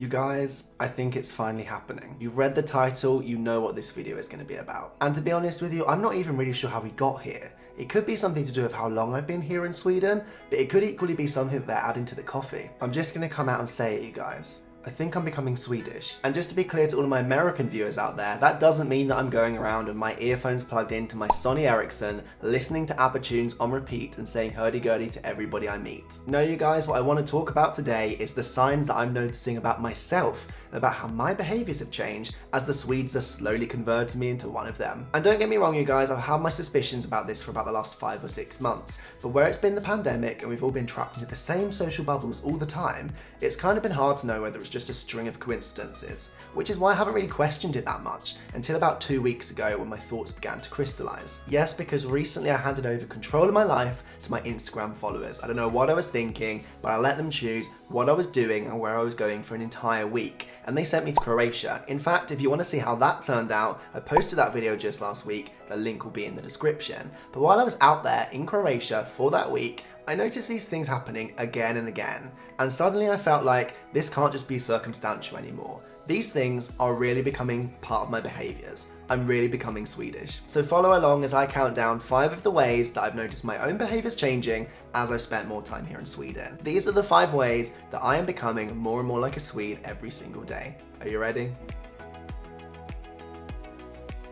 You guys, I think it's finally happening. You've read the title, you know what this video is going to be about. And to be honest with you, I'm not even really sure how we got here. It could be something to do with how long I've been here in Sweden, but it could equally be something that they're adding to the coffee. I'm just going to come out and say it, you guys. I think I'm becoming Swedish. And just to be clear to all of my American viewers out there, that doesn't mean that I'm going around with my earphones plugged into my Sony Ericsson, listening to ABBA tunes on repeat and saying hurdy-gurdy to everybody I meet. No, you guys, what I want to talk about today is the signs that I'm noticing about myself and about how my behaviours have changed as the Swedes are slowly converting me into one of them. And don't get me wrong, you guys, I've had my suspicions about this for about the last 5 or 6 months, but where it's been the pandemic and we've all been trapped into the same social bubbles all the time, it's kind of been hard to know whether it's just a string of coincidences, which is why I haven't really questioned it that much until about 2 weeks ago when my thoughts began to crystallise. Yes, because recently I handed over control of my life to my Instagram followers. I don't know what I was thinking, but I let them choose what I was doing and where I was going for an entire week, and they sent me to Croatia. In fact, if you want to see how that turned out, I posted that video just last week, the link will be in the description. But while I was out there in Croatia for that week, I noticed these things happening again and again, and suddenly I felt like this can't just be circumstantial anymore. These things are really becoming part of my behaviours. I'm really becoming Swedish. So follow along as I count down 5 of the ways that I've noticed my own behaviours changing as I've spent more time here in Sweden. These are the 5 ways that I am becoming more and more like a Swede every single day. Are you ready?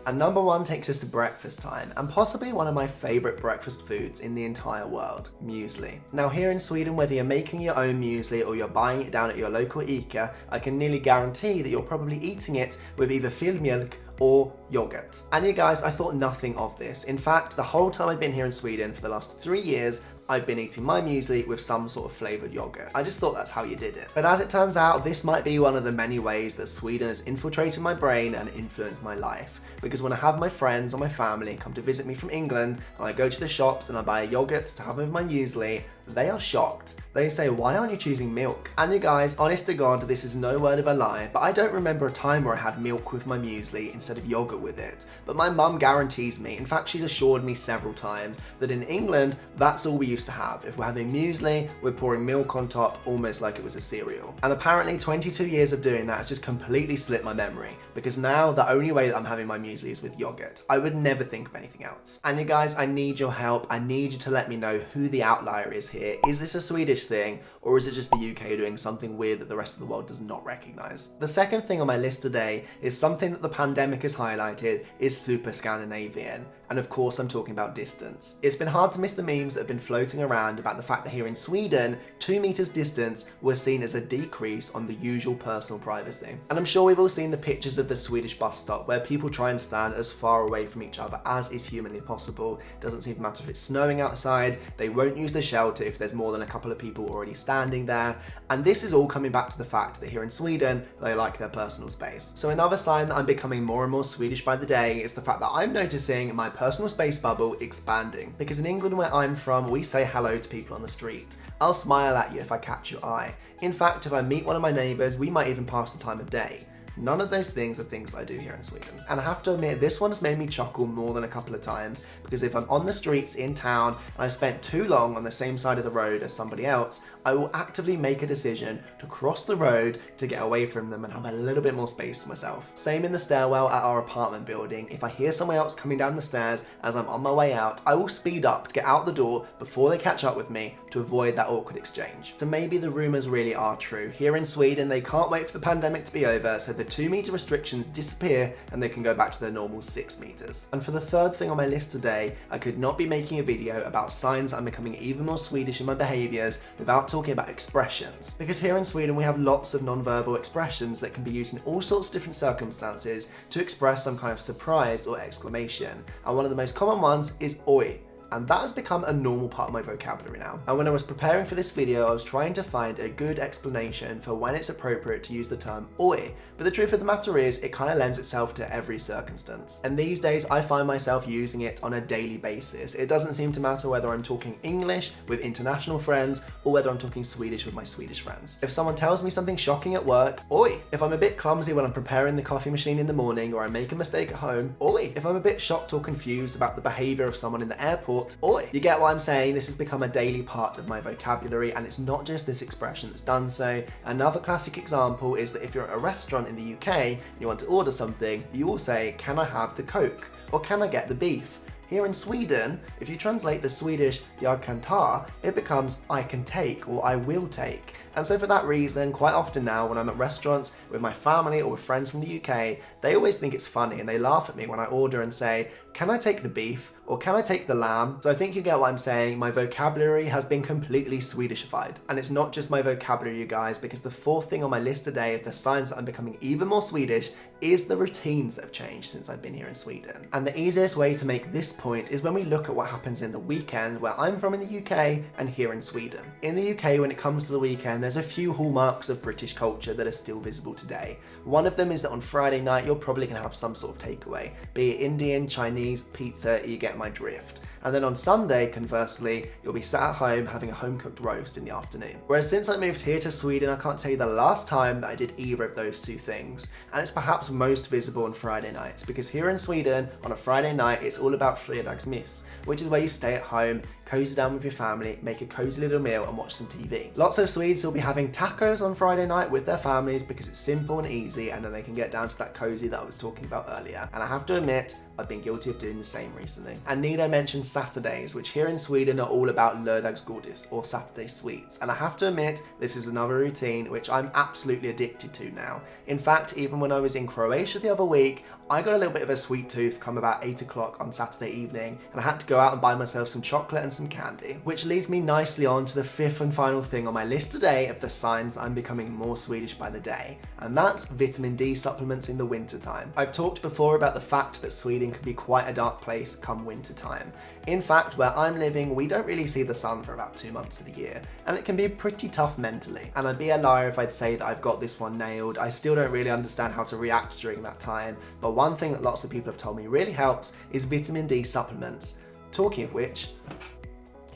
And number 1 takes us to breakfast time, and possibly one of my favourite breakfast foods in the entire world, muesli. Now here in Sweden, whether you're making your own muesli or you're buying it down at your local ICA, I can nearly guarantee that you're probably eating it with either filmjölk or yogurt. And you guys, I thought nothing of this. In fact, the whole time I've been here in Sweden for the last 3 years, I've been eating my muesli with some sort of flavoured yogurt. I just thought that's how you did it. But as it turns out, this might be one of the many ways that Sweden has infiltrated my brain and influenced my life. Because when I have my friends or my family come to visit me from England, and I go to the shops and I buy a yogurt to have with my muesli, they are shocked. They say, why aren't you choosing milk? And you guys, honest to God, this is no word of a lie, but I don't remember a time where I had milk with my muesli instead of yogurt with it. But my mum guarantees me, in fact she's assured me several times, that in England, that's all we used to have. If we're having muesli, we're pouring milk on top almost like it was a cereal. And apparently 22 years of doing that has just completely slipped my memory, because now the only way that I'm having my muesli is with yogurt. I would never think of anything else. And you guys, I need your help. I need you to let me know who the outlier is here. Is this a Swedish thing, or is it just the UK doing something weird that the rest of the world does not recognise? The second thing on my list today is something that the pandemic has highlighted is super Scandinavian. And of course I'm talking about distance. It's been hard to miss the memes that have been floating around about the fact that here in Sweden, 2 meters distance was seen as a decrease on the usual personal privacy. And I'm sure we've all seen the pictures of the Swedish bus stop where people try and stand as far away from each other as is humanly possible. Doesn't seem to matter if it's snowing outside, they won't use the shelter if there's more than a couple of people already standing there. And this is all coming back to the fact that here in Sweden, they like their personal space. So another sign that I'm becoming more and more Swedish by the day is the fact that I'm noticing my personal space bubble expanding. Because in England where I'm from, we say hello to people on the street. I'll smile at you if I catch your eye. In fact, if I meet one of my neighbours, we might even pass the time of day. None of those things are things I do here in Sweden. And I have to admit, this one has made me chuckle more than a couple of times, because if I'm on the streets in town and I've spent too long on the same side of the road as somebody else, I will actively make a decision to cross the road to get away from them and have a little bit more space to myself. Same in the stairwell at our apartment building. If I hear someone else coming down the stairs as I'm on my way out, I will speed up to get out the door before they catch up with me to avoid that awkward exchange. So maybe the rumours really are true. Here in Sweden, they can't wait for the pandemic to be over, so the 2 meter restrictions disappear and they can go back to their normal 6 meters. And for the third thing on my list today, I could not be making a video about signs I'm becoming even more Swedish in my behaviours without talking about expressions. Because here in Sweden we have lots of non-verbal expressions that can be used in all sorts of different circumstances to express some kind of surprise or exclamation. And one of the most common ones is oj. And that has become a normal part of my vocabulary now. And when I was preparing for this video, I was trying to find a good explanation for when it's appropriate to use the term oj, but the truth of the matter is, it kind of lends itself to every circumstance. And these days, I find myself using it on a daily basis. It doesn't seem to matter whether I'm talking English with international friends or whether I'm talking Swedish with my Swedish friends. If someone tells me something shocking at work, oj. If I'm a bit clumsy when I'm preparing the coffee machine in the morning or I make a mistake at home, oj. If I'm a bit shocked or confused about the behaviour of someone in the airport, short oi. You get what I'm saying? This has become a daily part of my vocabulary, and it's not just this expression that's done so. Another classic example is that if you're at a restaurant in the UK and you want to order something, you will say, can I have the Coke? Or can I get the beef? Here in Sweden, if you translate the Swedish jag kan ta, it becomes I can take or I will take. And so for that reason, quite often now when I'm at restaurants with my family or with friends from the UK, they always think it's funny and they laugh at me when I order and say, can I take the beef or can I take the lamb? So I think you get what I'm saying. My vocabulary has been completely Swedishified. And it's not just my vocabulary, you guys, because the fourth thing on my list today of the signs that I'm becoming even more Swedish is the routines that have changed since I've been here in Sweden. And the easiest way to make this point is when we look at what happens in the weekend where I'm from in the UK and here in Sweden. In the UK, when it comes to the weekend, there's a few hallmarks of British culture that are still visible today. One of them is that on Friday night, you're probably gonna have some sort of takeaway, be it Indian, Chinese, pizza, you get my drift. And then on Sunday, conversely, you'll be sat at home having a home-cooked roast in the afternoon. Whereas since I moved here to Sweden, I can't tell you the last time that I did either of those two things. And it's perhaps most visible on Friday nights, because here in Sweden, on a Friday night, it's all about fredagsmys, which is where you stay at home, cozy down with your family, make a cozy little meal and watch some TV. Lots of Swedes will be having tacos on Friday night with their families because it's simple and easy, and then they can get down to that cozy that I was talking about earlier. And I have to admit, I've been guilty of doing the same recently. And Nina mentioned Saturdays, which here in Sweden are all about lördagsgodis or Saturday sweets. And I have to admit, this is another routine which I'm absolutely addicted to now. In fact, even when I was in Croatia the other week, I got a little bit of a sweet tooth come about 8 o'clock on Saturday evening, and I had to go out and buy myself some chocolate and some candy. Which leads me nicely on to the fifth and final thing on my list today of the signs I'm becoming more Swedish by the day, and that's vitamin D supplements in the winter time. I've talked before about the fact that Sweden can be quite a dark place come winter time. In fact, where I'm living, we don't really see the sun for about 2 months of the year, and it can be pretty tough mentally. And I'd be a liar if I'd say that I've got this one nailed. I still don't really understand how to react during that time, but one thing that lots of people have told me really helps is vitamin D supplements. Talking of which,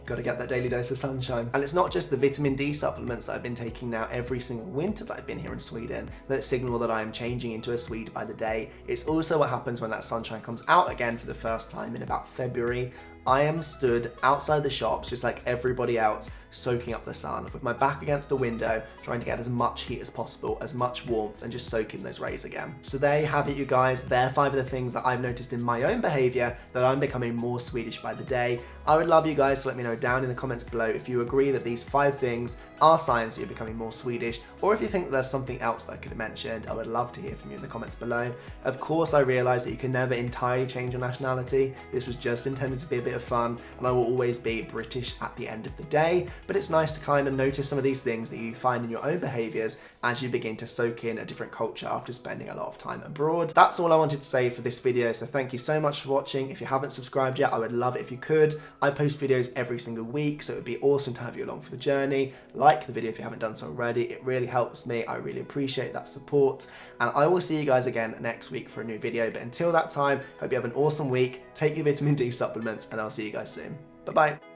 got to get that daily dose of sunshine. And it's not just the vitamin D supplements that I've been taking now every single winter that I've been here in Sweden that signal that I am changing into a Swede by the day. It's also what happens when that sunshine comes out again for the first time in about February. I am stood outside the shops just like everybody else, soaking up the sun with my back against the window, trying to get as much heat as possible, as much warmth, and just soak in those rays again. So there you have it, you guys. They're 5 of the things that I've noticed in my own behaviour that I'm becoming more Swedish by the day. I would love you guys to let me know down in the comments below if you agree that these 5 things are signs that you're becoming more Swedish, or if you think there's something else that I could have mentioned. I would love to hear from you in the comments below. Of course, I realise that you can never entirely change your nationality. This was just intended to be a bit of fun, and I will always be British at the end of the day, but it's nice to kind of notice some of these things that you find in your own behaviours as you begin to soak in a different culture after spending a lot of time abroad. That's all I wanted to say for this video, so thank you so much for watching. If you haven't subscribed yet, I would love it if you could. I post videos every single week, so it would be awesome to have you along for the journey. Like the video if you haven't done so already. It really helps me. I really appreciate that support, and I will see you guys again next week for a new video. But until that time, hope you have an awesome week. Take your vitamin D supplements, and I'll see you guys soon. Bye bye.